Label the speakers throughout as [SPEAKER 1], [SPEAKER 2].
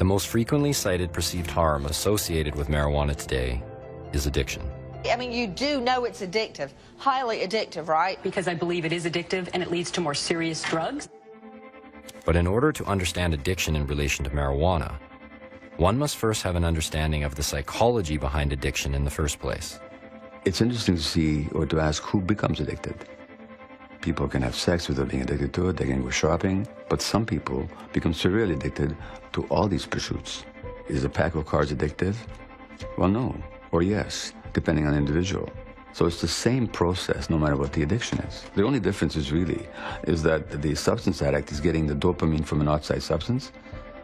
[SPEAKER 1] The most frequently cited perceived harm associated with marijuana today is addiction.
[SPEAKER 2] I mean, you do know it's addictive, highly addictive, right?
[SPEAKER 3] Because I believe it is addictive and it leads to more serious drugs.
[SPEAKER 1] But in order to understand addiction in relation to marijuana, one must first have an understanding of the psychology behind addiction in the first place.
[SPEAKER 4] It's interesting to see or to ask who becomes addicted. People can have sex without being addicted to it, they can go shopping, but some people become severely addicted to all these pursuits. Is a pack of cards addictive? Well, no, or yes, depending on the individual. So it's the same process no matter what the addiction is. The only difference is that the substance addict is getting the dopamine from an outside substance,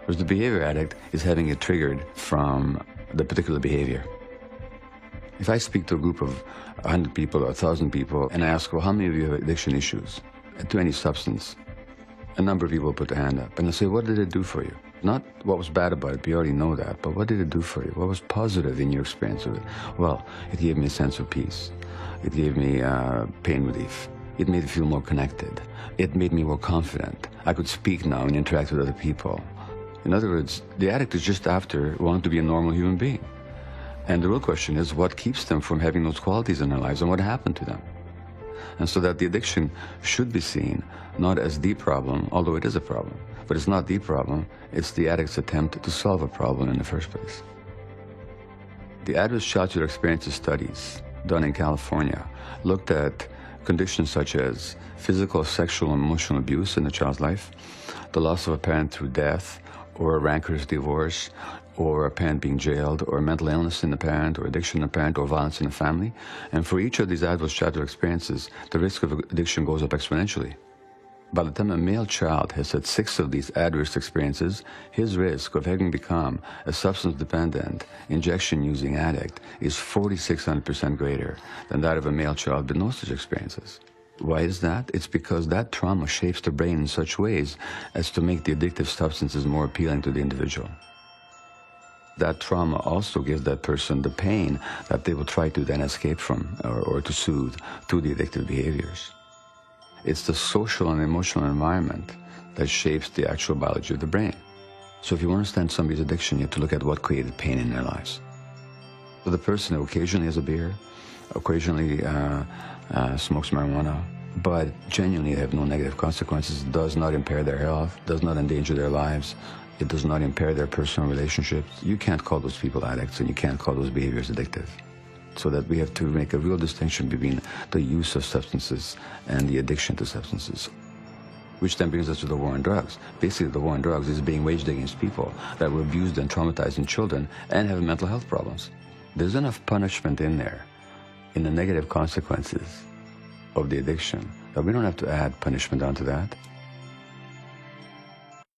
[SPEAKER 4] whereas the behavior addict is having it triggered from the particular behavior. If I speak to a group of 100 people or 1,000 people and I ask, well, how many of you have addiction issues to any substance? A number of people put their hand up and I say, what did it do for you? Not what was bad about it, we already know that, but what did it do for you? What was positive in your experience with it? Well, it gave me a sense of peace. It gave me pain relief. It made me feel more connected. It made me more confident. I could speak now and interact with other people. In other words, the addict is just after wanting to be a normal human being. And the real question is what keeps them from having those qualities in their lives and what happened to them? And so that the addiction should be seen not as the problem, although it is a problem, but it's not the problem, it's the addict's attempt to solve a problem in the first place. The adverse childhood experiences studies done in California looked at conditions such as physical, sexual, and emotional abuse in the child's life, the loss of a parent through death, or a rancorous divorce, or a parent being jailed, or mental illness in the parent, or addiction in the parent, or violence in the family. And for each of these adverse childhood experiences, the risk of addiction goes up exponentially. By the time a male child has had 6 of these adverse experiences, his risk of having become a substance-dependent, injection-using addict is 4,600% greater than that of a male child with no such experiences. Why is that? It's because that trauma shapes the brain in such ways as to make the addictive substances more appealing to the individual. That trauma also gives that person the pain that they will try to then escape from or to soothe through the addictive behaviors. It's the social and emotional environment that shapes the actual biology of the brain. So if you understand somebody's addiction, you have to look at what created pain in their lives. So the person who occasionally has a beer, occasionally smokes marijuana, but genuinely have no negative consequences, does not impair their health, does not endanger their lives, it does not impair their personal relationships. You can't call those people addicts and you can't call those behaviors addictive. So that we have to make a real distinction between the use of substances and the addiction to substances. Which then brings us to the war on drugs. Basically, the war on drugs is being waged against people that were abused and traumatized in children and have mental health problems. There's enough punishment in there, in the negative consequences of the addiction, that we don't have to add punishment onto that.